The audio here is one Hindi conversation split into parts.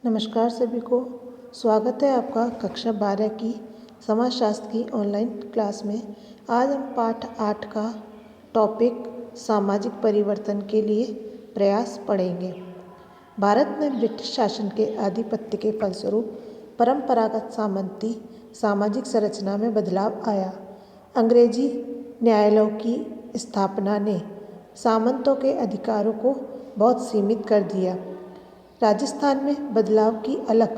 नमस्कार सभी को। स्वागत है आपका कक्षा 12 की समाजशास्त्र की ऑनलाइन क्लास में। आज हम पाठ 8 का टॉपिक सामाजिक परिवर्तन के लिए प्रयास पढ़ेंगे। भारत में ब्रिटिश शासन के आधिपत्य के फलस्वरूप परंपरागत सामंती सामाजिक संरचना में बदलाव आया। अंग्रेजी न्यायालयों की स्थापना ने सामंतों के अधिकारों को बहुत सीमित कर दिया। राजस्थान में बदलाव की अलख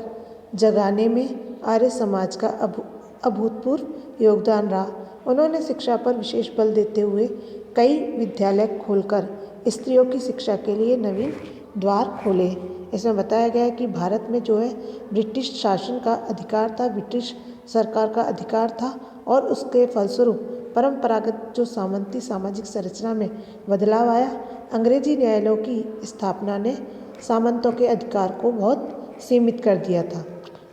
जगाने में आर्य समाज का अभूतपूर्व योगदान रहा। उन्होंने शिक्षा पर विशेष बल देते हुए कई विद्यालय खोलकर स्त्रियों की शिक्षा के लिए नवीन द्वार खोले। इसमें बताया गया है कि भारत में जो है ब्रिटिश शासन का अधिकार था, ब्रिटिश सरकार का अधिकार था और उसके फलस्वरूप परंपरागत जो सामंती सामाजिक संरचना में बदलाव आया। अंग्रेजी न्यायालयों की स्थापना ने सामंतों के अधिकार को बहुत सीमित कर दिया था।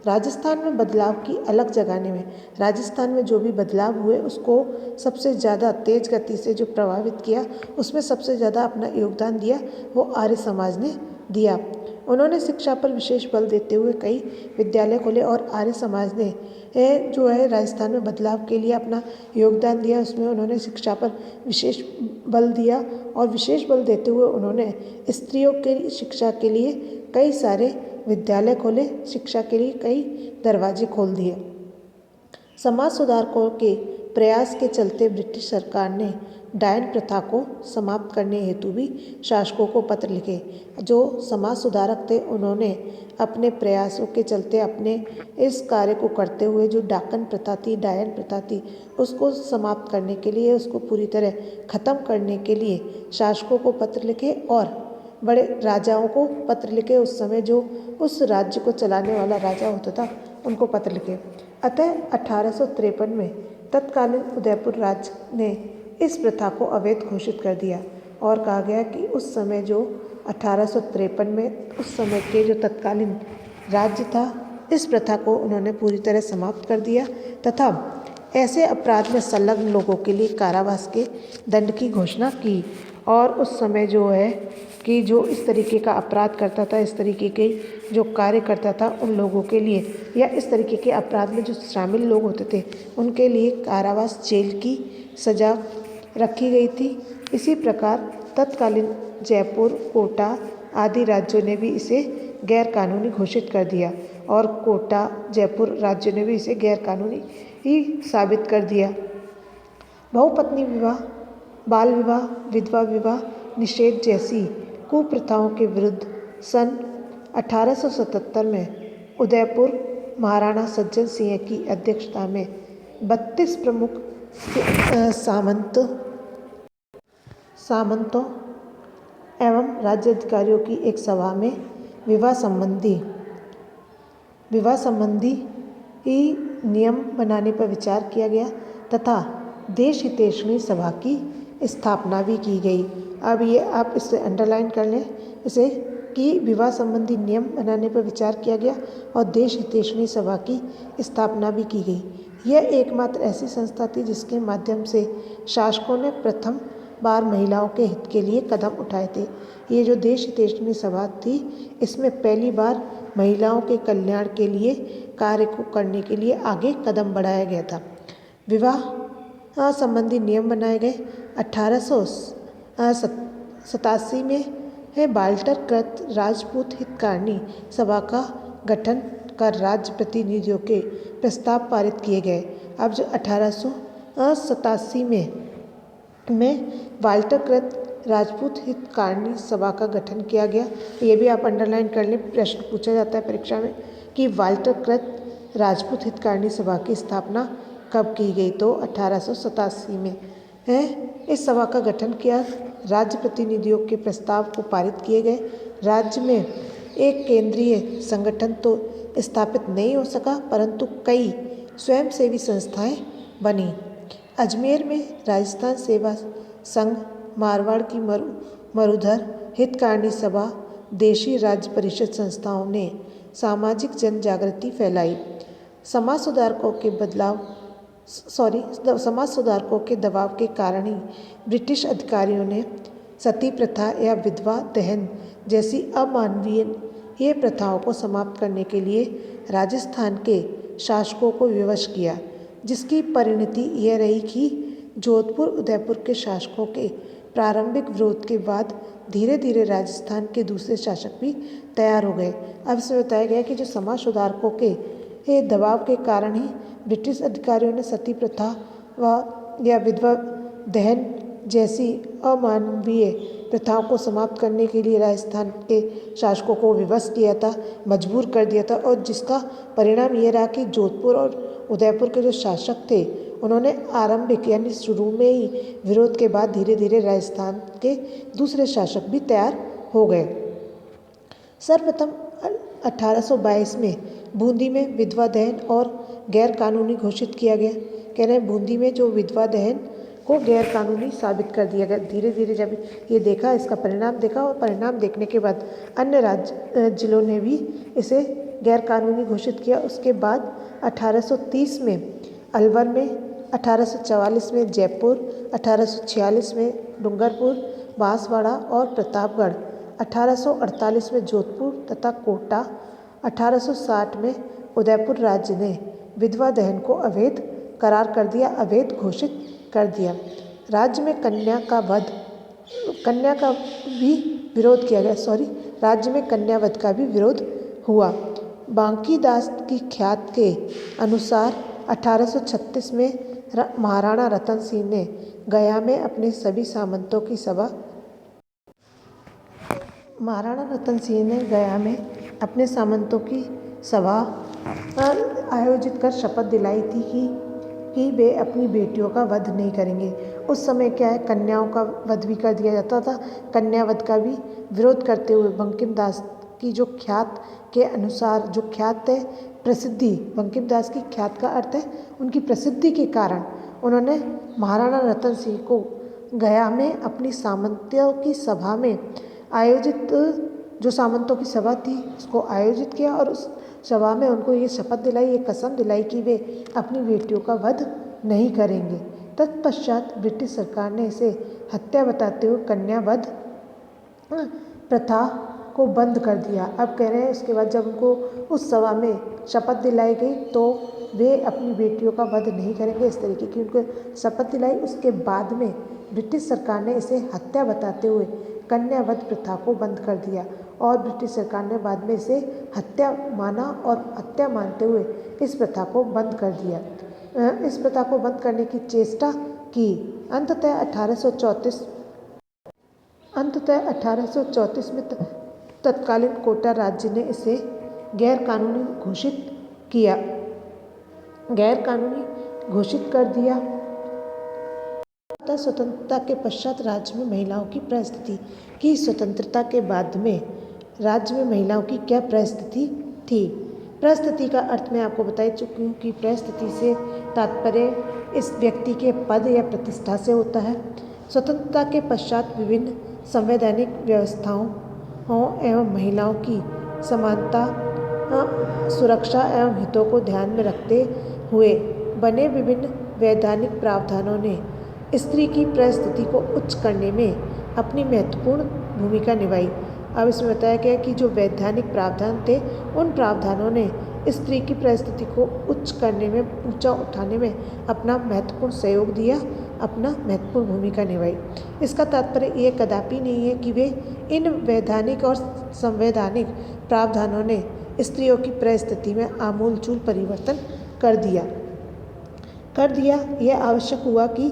राजस्थान में बदलाव की अलग जगाने में राजस्थान में जो भी बदलाव हुए उसको सबसे ज़्यादा तेज गति से जो प्रभावित किया, उसमें सबसे ज़्यादा अपना योगदान दिया वो आर्य समाज ने दिया। उन्होंने शिक्षा पर विशेष बल देते हुए कई विद्यालय खोले और आर्य समाज ने जो है राजस्थान में बदलाव के लिए अपना योगदान दिया। उसमें उन्होंने शिक्षा पर विशेष बल दिया और विशेष बल देते हुए उन्होंने स्त्रियों के शिक्षा के लिए कई सारे विद्यालय खोले, शिक्षा के लिए कई दरवाजे खोल दिए। समाज सुधारकों के प्रयास के चलते ब्रिटिश सरकार ने डायन प्रथा को समाप्त करने हेतु भी शासकों को पत्र लिखे। जो समाज सुधारक थे उन्होंने अपने प्रयासों के चलते अपने इस कार्य को करते हुए जो डाकन प्रथा थी, डायन प्रथा थी, उसको समाप्त करने के लिए, उसको पूरी तरह ख़त्म करने के लिए शासकों को पत्र लिखे और बड़े राजाओं को पत्र लिखे। उस समय जो उस राज्य को चलाने वाला राजा होता था उनको पत्र लिखे। अतः 1853 में तत्कालीन उदयपुर राज्य ने इस प्रथा को अवैध घोषित कर दिया और कहा गया कि उस समय जो 1853 में उस समय के जो तत्कालीन राज्य था, इस प्रथा को उन्होंने पूरी तरह समाप्त कर दिया तथा ऐसे अपराध में संलग्न लोगों के लिए कारावास के दंड की घोषणा की। और उस समय जो है कि जो इस तरीके का अपराध करता था, इस तरीके के जो कार्य करता था, उन लोगों के लिए या इस तरीके के अपराध में जो शामिल लोग होते थे उनके लिए कारावास जेल की सज़ा रखी गई थी। इसी प्रकार तत्कालीन जयपुर, कोटा आदि राज्यों ने भी इसे गैर कानूनी घोषित कर दिया और कोटा, जयपुर राज्यों ने भी इसे गैर कानूनी ही साबित कर दिया। बहुपत्नी विवाह, बाल विवाह, विधवा विवाह निषेध जैसी कुप्रथाओं के विरुद्ध सन 1877 में उदयपुर महाराणा सज्जन सिंह की अध्यक्षता में 32 प्रमुख सामंतों एवं राज्य अधिकारियों की एक सभा में विवाह संबंधी ही नियम बनाने पर विचार किया गया तथा देश हितैषणी सभा की स्थापना भी की गई। अब ये आप इसे अंडरलाइन कर लें इसे कि विवाह संबंधी नियम बनाने पर विचार किया गया और देश हितैषणी सभा की स्थापना भी की गई। यह एकमात्र ऐसी संस्था थी जिसके माध्यम से शासकों ने प्रथम बार महिलाओं के हित के लिए कदम उठाए थे। ये जो देश हितैषणी सभा थी, इसमें पहली बार महिलाओं के कल्याण के लिए कार्य को करने के लिए आगे कदम बढ़ाया गया था। विवाह संबंधी नियम बनाए गए। 1887 में बाल्टर कृत राजपूत हितकारिणी सभा का गठन कर राज्य प्रतिनिधियों के प्रस्ताव पारित किए गए। अब जो 1887 में वाल्टर कृत राजपूत हितकारिणी सभा का गठन किया गया। ये भी आप अंडरलाइन कर लें, प्रश्न पूछा जाता है परीक्षा में कि वाल्टर कृत राजपूत हितकारिणी सभा की स्थापना कब की गई, तो 1887 में है। इस सभा का गठन किया, राज्य प्रतिनिधियों के प्रस्ताव को पारित किए गए। राज्य में एक केंद्रीय संगठन तो स्थापित नहीं हो सका परंतु कई स्वयंसेवी संस्थाएं बनी। अजमेर में राजस्थान सेवा संघ, मारवाड़ की मरुधर हितकारिणी सभा, देशी राज्य परिषद संस्थाओं ने सामाजिक जन जागृति फैलाई। समाज सुधारकों के दबाव के कारण ही ब्रिटिश अधिकारियों ने सती प्रथा या विधवा दहन जैसी अमानवीय ये प्रथाओं को समाप्त करने के लिए राजस्थान के शासकों को विवश किया, जिसकी परिणति यह रही कि जोधपुर उदयपुर के शासकों के प्रारंभिक विरोध के बाद धीरे धीरे राजस्थान के दूसरे शासक भी तैयार हो गए। अब इसमें बताया गया कि जो समाज सुधारकों के दबाव के कारण ही ब्रिटिश अधिकारियों ने सती प्रथा या विधवा दहन जैसी अमानवीय प्रथाओं को समाप्त करने के लिए राजस्थान के शासकों को विवश किया था, मजबूर कर दिया था, और जिसका परिणाम ये रहा कि जोधपुर और उदयपुर के जो शासक थे उन्होंने आरंभिक यानी शुरू में ही विरोध के बाद धीरे धीरे राजस्थान के दूसरे शासक भी तैयार हो गए। सर्वप्रथम 1822 में बूंदी में विधवा दहन और गैर कानूनी घोषित किया गया। कह रहे हैं बूंदी में जो विधवा दहन को गैर कानूनी साबित कर दिया गया। धीरे धीरे जब ये देखा, इसका परिणाम देखा, और परिणाम देखने के बाद अन्य राज्य जिलों ने भी इसे गैर कानूनी घोषित किया। उसके बाद 1830 में अलवर में, 1844 में जयपुर, 1846 में डूंगरपुर, बांसवाड़ा और प्रतापगढ़, 1848 में जोधपुर तथा कोटा, 1860 में उदयपुर राज्य ने विधवा दहन को अवैध करार कर दिया, अवैध घोषित कर दिया। राज्य में कन्या का भी विरोध किया गया। राज्य में कन्यावध का भी विरोध हुआ। बांकीदास की ख्यात के अनुसार 1836 में महाराणा रतन सिंह ने गया में अपने सभी सामंतों की सभा आयोजित कर शपथ दिलाई थी कि वे अपनी बेटियों का वध नहीं करेंगे। उस समय क्या है, कन्याओं का वध भी कर दिया जाता था। कन्यावध का भी विरोध करते हुए बंकिम दास की जो ख्यात के अनुसार, जो ख्यात है प्रसिद्धि, बंकिम दास की ख्यात का अर्थ है उनकी प्रसिद्धि के कारण उन्होंने महाराणा रतन सिंह को गया में अपनी सामंतियों की सभा में आयोजित, जो सामंतों की सभा थी उसको आयोजित किया, और उस सभा में उनको ये शपथ दिलाई, ये कसम दिलाई कि वे अपनी बेटियों का वध नहीं करेंगे। तत्पश्चात ब्रिटिश सरकार ने इसे हत्या बताते हुए कन्यावध प्रथा को बंद कर दिया। अब कह रहे हैं उसके बाद जब उनको उस सभा में शपथ दिलाई गई तो वे अपनी बेटियों का वध नहीं करेंगे, इस तरीके की उनको शपथ दिलाई। उसके बाद में ब्रिटिश सरकार ने इसे हत्या बताते हुए कन्यावध प्रथा को बंद कर दिया, और ब्रिटिश सरकार ने बाद में इसे हत्या माना और हत्या मानते हुए इस प्रथा को बंद कर दिया। इस प्रथा को बंद करने की चेष्टा की। अंततः 1834 में तत्कालीन कोटा राज्य ने इसे गैर कानूनी घोषित कर दिया। स्वतंत्रता के पश्चात राज्य में महिलाओं की परिस्थिति की स्वतंत्रता के बाद में राज्य में महिलाओं की क्या परिस्थिति थी। परिस्थिति का अर्थ मैं आपको बता चुकी हूँ कि परिस्थिति से तात्पर्य इस व्यक्ति के पद या प्रतिष्ठा से होता है। स्वतंत्रता के पश्चात विभिन्न संवैधानिक व्यवस्थाओं एवं महिलाओं की समानता, सुरक्षा एवं हितों को ध्यान में रखते हुए बने विभिन्न वैधानिक प्रावधानों ने स्त्री की परिस्थिति को उच्च करने में अपनी महत्वपूर्ण भूमिका निभाई। अब इसमें बताया गया कि जो वैधानिक प्रावधान थे उन प्रावधानों ने स्त्री की परिस्थिति को उच्च करने में, ऊंचा उठाने में अपना महत्वपूर्ण सहयोग दिया, अपना महत्वपूर्ण भूमिका निभाई। इसका तात्पर्य ये कदापि नहीं है कि वे इन वैधानिक और संवैधानिक प्रावधानों ने स्त्रियों की परिस्थिति में आमूलचूल परिवर्तन कर दिया। यह आवश्यक हुआ कि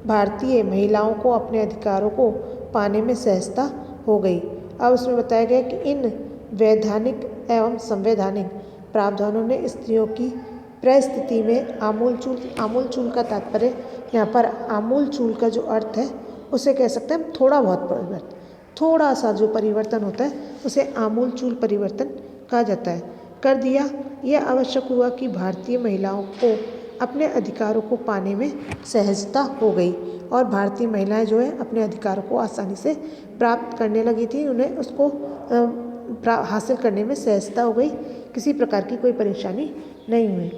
भारतीय महिलाओं को अपने अधिकारों को पाने में सहजता हो गई। अब उसमें बताया गया कि इन वैधानिक एवं संवैधानिक प्रावधानों ने स्त्रियों की परिस्थिति में आमूलचूल का तात्पर्य यहाँ पर आमूलचूल का जो अर्थ है उसे कह सकते हैं हम थोड़ा बहुत परिवर्तन, थोड़ा सा जो परिवर्तन होता है उसे आमूलचूल परिवर्तन कहा जाता है, कर दिया। यह आवश्यक हुआ कि भारतीय महिलाओं को अपने अधिकारों को पाने में सहजता हो गई, और भारतीय महिलाएं जो है अपने अधिकारों को आसानी से प्राप्त करने लगी थी, उन्हें उसको हासिल करने में सहजता हो गई, किसी प्रकार की कोई परेशानी नहीं हुई।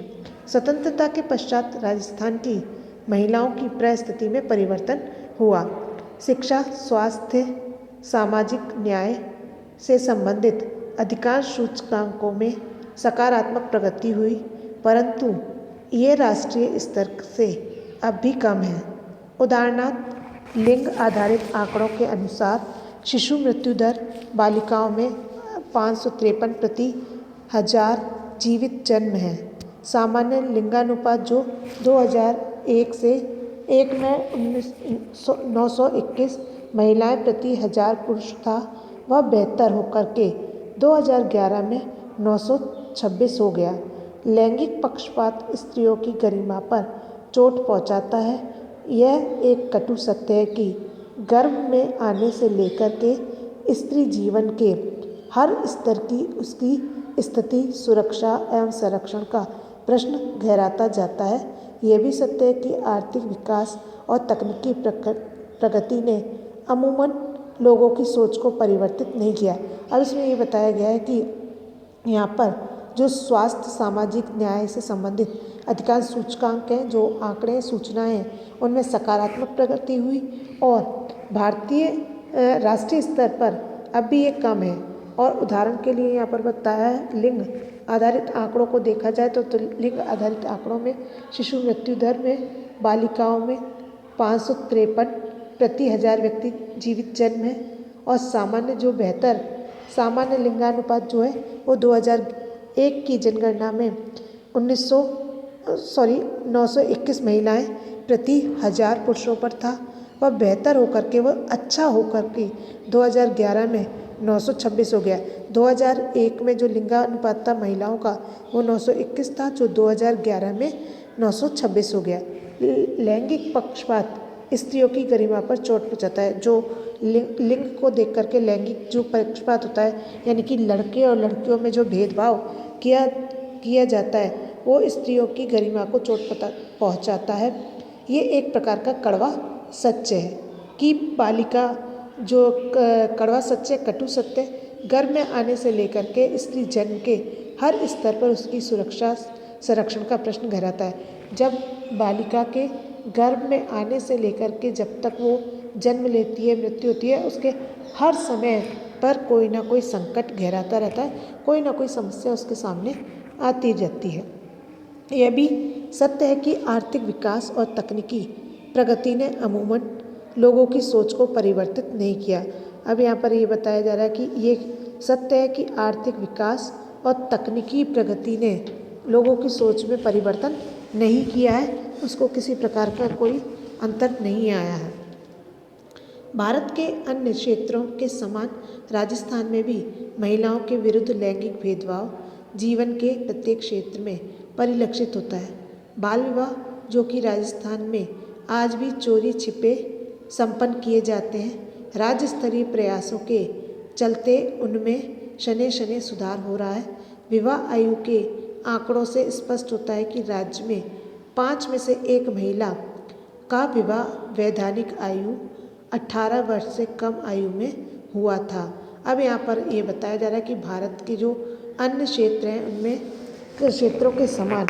स्वतंत्रता के पश्चात राजस्थान की महिलाओं की परिस्थिति में परिवर्तन हुआ। शिक्षा, स्वास्थ्य, सामाजिक न्याय से संबंधित अधिकांश सूचकांकों में सकारात्मक प्रगति हुई, परंतु ये राष्ट्रीय स्तर से अब भी कम है। उदाहरणार्थ, लिंग आधारित आंकड़ों के अनुसार शिशु मृत्यु दर बालिकाओं में 553 प्रति हजार जीवित जन्म है। सामान्य लिंगानुपात जो 2001 से 1 में 921 महिलाएं प्रति हजार पुरुष था, वह बेहतर होकर के 2011 में 926 हो गया। लैंगिक पक्षपात स्त्रियों की गरिमा पर चोट पहुंचाता है। यह एक कटु सत्य है कि गर्भ में आने से लेकर के स्त्री जीवन के हर स्तर की उसकी स्थिति, सुरक्षा एवं संरक्षण का प्रश्न गहराता जाता है। यह भी सत्य है कि आर्थिक विकास और तकनीकी प्रगति ने अमूमन लोगों की सोच को परिवर्तित नहीं किया। अब इसमें ये बताया गया है कि यहाँ पर जो स्वास्थ्य, सामाजिक न्याय से संबंधित अधिकांश सूचकांक हैं, जो आंकड़े, सूचनाएं हैं, उनमें सकारात्मक प्रगति हुई और भारतीय राष्ट्रीय स्तर पर अब भी ये कम है। और उदाहरण के लिए यहाँ पर बताया है, लिंग आधारित आंकड़ों को देखा जाए तो लिंग आधारित आंकड़ों में शिशु मृत्यु दर में बालिकाओं में 553 प्रति हजार व्यक्ति जीवित जन्म है और सामान्य लिंगानुपात जो है वो 2001 की जनगणना में 921 महिलाएं प्रति हजार पुरुषों पर था। वह बेहतर होकर के, वह अच्छा होकर के 2011 में 926 हो गया। 2001 में जो लिंगानुपात था महिलाओं का वो 921 था, जो 2011 में 926 हो गया। लैंगिक पक्षपात स्त्रियों की गरिमा पर चोट पहुंचाता है। जो लिंग को देख करके लैंगिक जो पक्षपात होता है, यानी कि लड़के और लड़कियों में जो भेदभाव किया जाता है, वो स्त्रियों की गरिमा को चोट पहुंचाता है। ये एक प्रकार का कड़वा सत्य है कि बालिका जो कड़वा सत्य, कटु सत्य, गर्भ में आने से लेकर के स्त्री जन्म के हर स्तर पर उसकी सुरक्षा, संरक्षण का प्रश्न गहराता है। जब बालिका के गर्भ में आने से लेकर के जब तक वो जन्म लेती है, मृत्यु होती है, उसके हर समय पर कोई ना कोई संकट गहराता रहता है, कोई ना कोई समस्या उसके सामने आती रहती है। यह भी सत्य है कि आर्थिक विकास और तकनीकी प्रगति ने अमूमन लोगों की सोच को परिवर्तित नहीं किया। अब यहाँ पर ये बताया जा रहा है कि ये सत्य है कि आर्थिक विकास और तकनीकी प्रगति ने लोगों की सोच में परिवर्तन नहीं किया है, उसको किसी प्रकार का कोई अंतर नहीं आया है। भारत के अन्य क्षेत्रों के समान राजस्थान में भी महिलाओं के विरुद्ध लैंगिक भेदभाव जीवन के प्रत्येक क्षेत्र में परिलक्षित होता है। बाल विवाह, जो कि राजस्थान में आज भी चोरी छिपे संपन्न किए जाते हैं, राज्य स्तरीय प्रयासों के चलते उनमें शने शने सुधार हो रहा है। विवाह आयु के आंकड़ों से स्पष्ट होता है कि राज्य में 5 में से 1 महिला का विवाह वैधानिक आयु 18 वर्ष से कम आयु में हुआ था। अब यहाँ पर ये बताया जा रहा है कि भारत के जो अन्य क्षेत्र हैं उनमें क्षेत्रों के समान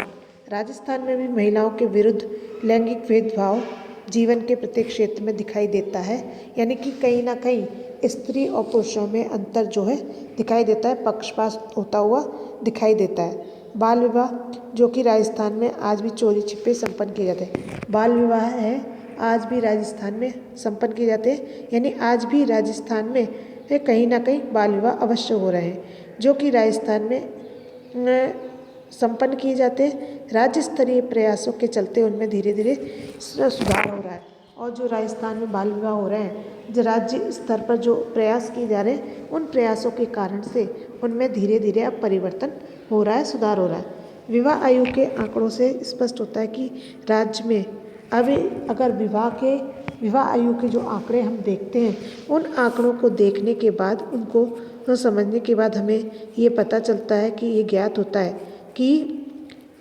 राजस्थान में भी महिलाओं के विरुद्ध लैंगिक भेदभाव जीवन के प्रत्येक क्षेत्र में दिखाई देता है। यानी कि कहीं ना कहीं स्त्री और पुरुषों में अंतर जो है दिखाई देता है, पक्षपात होता हुआ दिखाई देता है। बाल विवाह, जो कि राजस्थान में आज भी चोरी छिपे संपन्न किए जाते हैं। बाल विवाह है आज भी राजस्थान में संपन्न किए जाते हैं, यानी आज भी राजस्थान में कहीं ना कहीं बाल विवाह अवश्य हो रहे हैं, जो कि राजस्थान में संपन्न किए जाते हैं। राज्य स्तरीय प्रयासों के चलते उनमें धीरे धीरे सुधार हो रहा है। और जो राजस्थान में बाल विवाह हो रहे हैं, जो राज्य स्तर पर जो प्रयास किए जा रहे हैं, उन प्रयासों के कारण से उनमें धीरे धीरे अब परिवर्तन हो रहा है, सुधार हो रहा है। विवाह आयु के आंकड़ों से स्पष्ट होता है कि राज्य में अभी अगर विवाह आयु के जो आंकड़े हम देखते हैं, उन आंकड़ों को देखने के बाद, उनको समझने के बाद हमें ये पता चलता है कि ये ज्ञात होता है कि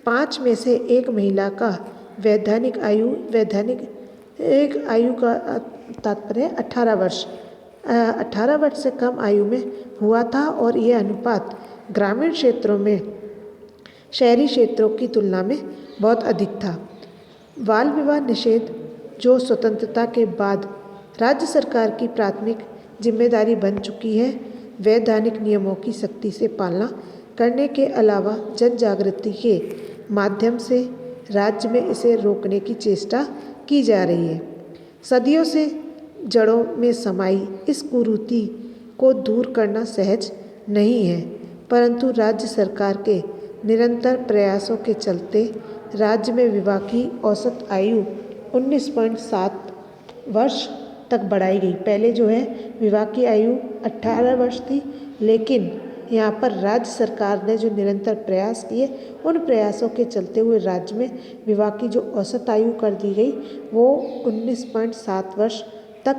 5 में से 1 महिला का वैधानिक आयु का तात्पर्य 18 वर्ष 18 वर्ष से कम आयु में हुआ था। और यह अनुपात ग्रामीण क्षेत्रों में शहरी क्षेत्रों की तुलना में बहुत अधिक था। बाल विवाह निषेध, जो स्वतंत्रता के बाद राज्य सरकार की प्राथमिक जिम्मेदारी बन चुकी है, वैधानिक नियमों की सख्ती से पालना करने के अलावा जन जागृति के माध्यम से राज्य में इसे रोकने की चेष्टा की जा रही है। सदियों से जड़ों में समाई इस कुरीति को दूर करना सहज नहीं है, परंतु राज्य सरकार के निरंतर प्रयासों के चलते राज्य में विवाह की औसत आयु 19.7 वर्ष तक बढ़ाई गई। पहले जो है विवाह की आयु 18 वर्ष थी, लेकिन यहाँ पर राज्य सरकार ने जो निरंतर प्रयास किए, उन प्रयासों के चलते हुए राज्य में विवाह की जो औसत आयु कर दी गई वो 19.7 वर्ष तक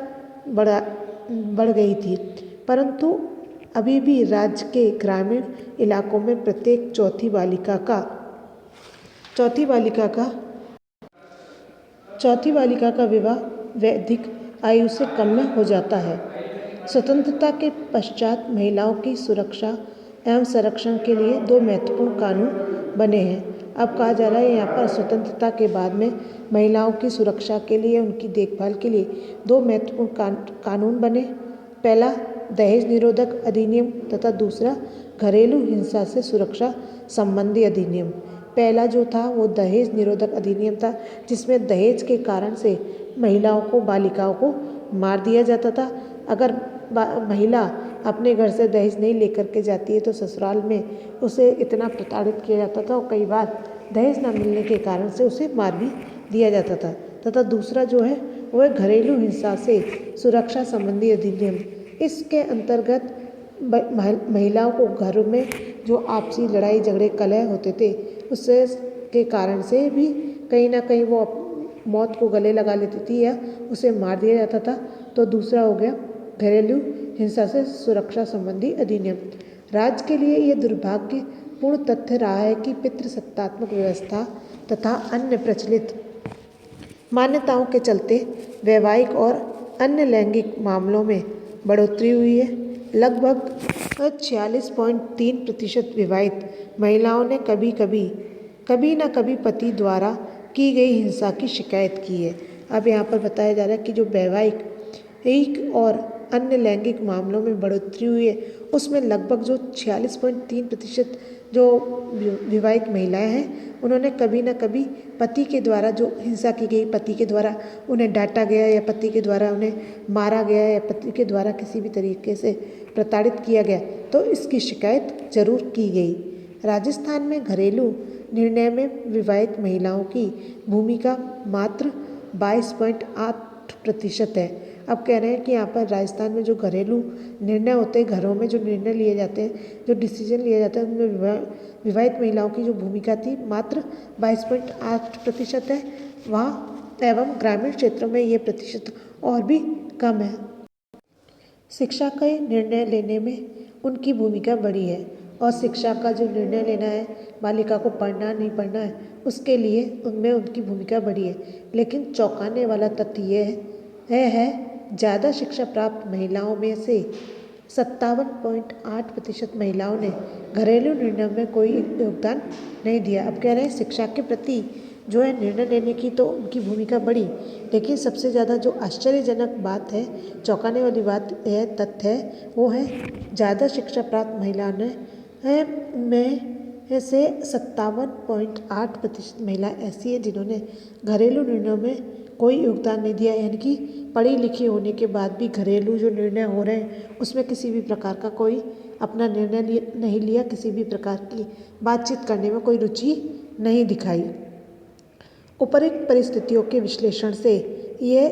बढ़ गई थी। परंतु अभी भी राज्य के ग्रामीण इलाकों में प्रत्येक चौथी बालिका का विवाह वैदिक आयु से कम में हो जाता है। स्वतंत्रता के पश्चात महिलाओं की सुरक्षा एवं संरक्षण के लिए 2 महत्वपूर्ण कानून बने हैं। अब कहा जा रहा है यहाँ पर स्वतंत्रता के बाद में महिलाओं की सुरक्षा के लिए, उनकी देखभाल के लिए 2 महत्वपूर्ण कानून बने। पहला दहेज निरोधक अधिनियम तथा दूसरा घरेलू हिंसा से सुरक्षा संबंधी अधिनियम। पहला जो था वो दहेज निरोधक अधिनियम था, जिसमें दहेज के कारण से महिलाओं को, बालिकाओं को मार दिया जाता था। अगर महिला अपने घर से दहेज नहीं लेकर के जाती है तो ससुराल में उसे इतना प्रताड़ित किया जाता था और कई बार दहेज न मिलने के कारण से उसे मार भी दिया जाता था। तथा दूसरा जो है वह घरेलू हिंसा से सुरक्षा संबंधी अधिनियम। इसके अंतर्गत महिलाओं को घरों में जो आपसी लड़ाई झगड़े कलह होते थे उससे के कारण से भी कहीं ना कहीं वो मौत को गले लगा लेती थी या उसे मार दिया जाता था। तो दूसरा हो गया घरेलू हिंसा से सुरक्षा संबंधी अधिनियम। राज्य के लिए यह दुर्भाग्यपूर्ण तथ्य रहा है कि पितृसत्तात्मक व्यवस्था तथा अन्य प्रचलित मान्यताओं के चलते वैवाहिक और अन्य लैंगिक मामलों में बढ़ोतरी हुई है। लगभग 46.3% विवाहित महिलाओं ने कभी ना कभी पति द्वारा की गई हिंसा की शिकायत की है। अब यहाँ पर बताया जा रहा है कि जो वैवाहिक और अन्य लैंगिक मामलों में बढ़ोतरी हुई है, उसमें लगभग जो 46.3% जो विवाहित महिलाएं हैं, उन्होंने कभी ना कभी पति के द्वारा जो हिंसा की गई, पति के द्वारा उन्हें डांटा गया या पति के द्वारा उन्हें मारा गया या पति के द्वारा किसी भी तरीके से प्रताड़ित किया गया, तो इसकी शिकायत जरूर की गई। राजस्थान में घरेलू निर्णय में विवाहित महिलाओं की भूमिका मात्र 22.8% है। अब कह रहे हैं कि यहाँ पर राजस्थान में जो घरेलू निर्णय होते हैं, घरों में जो निर्णय लिए जाते हैं, जो डिसीजन लिया जाता है, उनमें विवाहित महिलाओं की जो भूमिका थी मात्र 22.8% है। वहाँ एवं ग्रामीण क्षेत्रों में ये प्रतिशत और भी कम है। शिक्षा के निर्णय लेने में उनकी भूमिका बड़ी है और शिक्षा का जो निर्णय लेना है, बालिका को पढ़ना नहीं पढ़ना है, उसके लिए उनमें उनकी भूमिका बड़ी है। लेकिन चौंकाने वाला तथ्य ये है ज़्यादा शिक्षा प्राप्त महिलाओं में से 57.8% महिलाओं ने घरेलू निर्णय में कोई योगदान नहीं दिया। अब कह रहे हैं शिक्षा के प्रति जो है निर्णय लेने की तो उनकी भूमिका बड़ी, लेकिन सबसे ज़्यादा जो आश्चर्यजनक बात है, चौंकाने वाली बात है, तथ्य है, वो है ज़्यादा शिक्षा प्राप्त महिलाओं ने में से 57.8% महिला ऐसी है जिन्होंने घरेलू निर्णयों में कोई योगदान नहीं दिया। यानी कि पढ़ी लिखी होने के बाद भी घरेलू जो निर्णय हो रहे हैं उसमें किसी भी प्रकार का कोई अपना निर्णय नहीं लिया, किसी भी प्रकार की बातचीत करने में कोई रुचि नहीं दिखाई। उपरोक्त परिस्थितियों के विश्लेषण से ये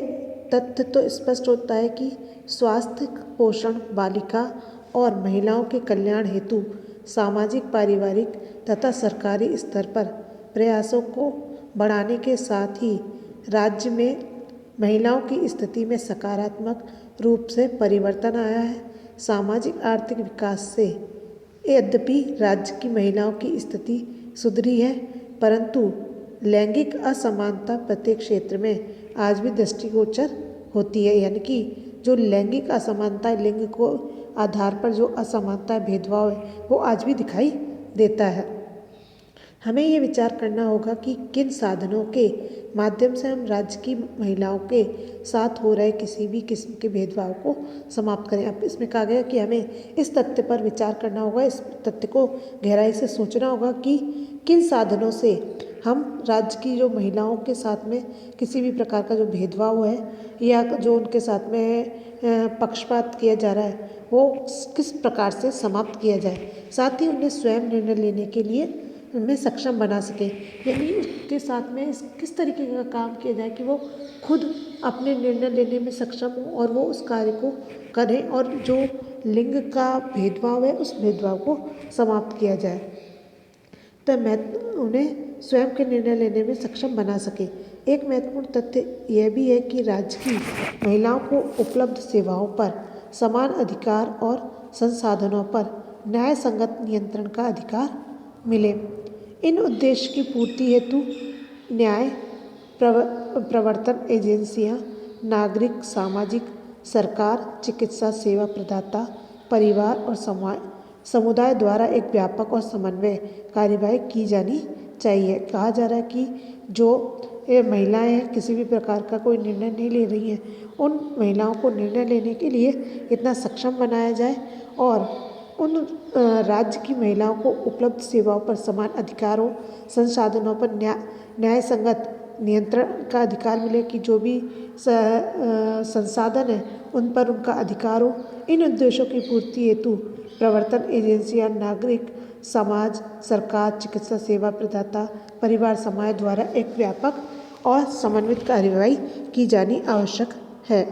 तथ्य तो स्पष्ट होता है कि स्वास्थ्य, पोषण, बालिका और महिलाओं के कल्याण हेतु सामाजिक, पारिवारिक तथा सरकारी स्तर पर प्रयासों को बढ़ाने के साथ ही राज्य में महिलाओं की स्थिति में सकारात्मक रूप से परिवर्तन आया है। सामाजिक आर्थिक विकास से यद्यपि राज्य की महिलाओं की स्थिति सुधरी है, परंतु लैंगिक असमानता प्रत्येक क्षेत्र में आज भी दृष्टिगोचर होती है। यानी कि जो लैंगिक असमानता, लिंग को आधार पर जो असमानता, भेदभाव है, वो आज भी दिखाई देता है। हमें ये विचार करना होगा कि किन साधनों के माध्यम से हम राज्य की महिलाओं के साथ हो रहे किसी भी किस्म के भेदभाव को समाप्त करें। अब इसमें कहा गया कि हमें इस तथ्य पर विचार करना होगा, इस तथ्य को गहराई से सोचना होगा कि किन साधनों से हम राज्य की जो महिलाओं के साथ में किसी भी प्रकार का जो भेदभाव है या जो उनके साथ में पक्षपात किया जा रहा है वो किस प्रकार से समाप्त किया जाए, साथ ही उन्हें स्वयं निर्णय लेने के लिए उनमें सक्षम बना सके। यानी उसके साथ में किस तरीके का काम किया जाए कि वो खुद अपने निर्णय लेने में सक्षम हो और वो उस कार्य को करें और जो लिंग का भेदभाव है उस भेदभाव को समाप्त किया जाए, तो उन्हें स्वयं के निर्णय लेने में सक्षम बना सके। एक महत्वपूर्ण तथ्य यह भी है कि राज्य की महिलाओं को उपलब्ध सेवाओं पर समान अधिकार और संसाधनों पर न्याय संगत नियंत्रण का अधिकार मिले। इन उद्देश्य की पूर्ति हेतु न्याय प्रवर्तन एजेंसियां, नागरिक, सामाजिक, सरकार, चिकित्सा सेवा प्रदाता, परिवार और समुदाय द्वारा एक व्यापक और समन्वय कार्यवाही की जानी चाहिए। कहा जा रहा है कि जो ये महिलाएं हैं किसी भी प्रकार का कोई निर्णय नहीं ले रही हैं, उन महिलाओं को निर्णय लेने के लिए इतना सक्षम बनाया जाए और उन राज्य की महिलाओं को उपलब्ध सेवाओं पर समान अधिकारों, संसाधनों पर न्याय संगत नियंत्रण का अधिकार मिले कि जो भी संसाधन है उन पर उनका अधिकार हो। इन उद्देश्यों की पूर्ति हेतु प्रवर्तन एजेंसियां, नागरिक, समाज, सरकार, चिकित्सा सेवा प्रदाता, परिवार, समाज द्वारा एक व्यापक और समन्वित कार्यवाही की जानी आवश्यक है।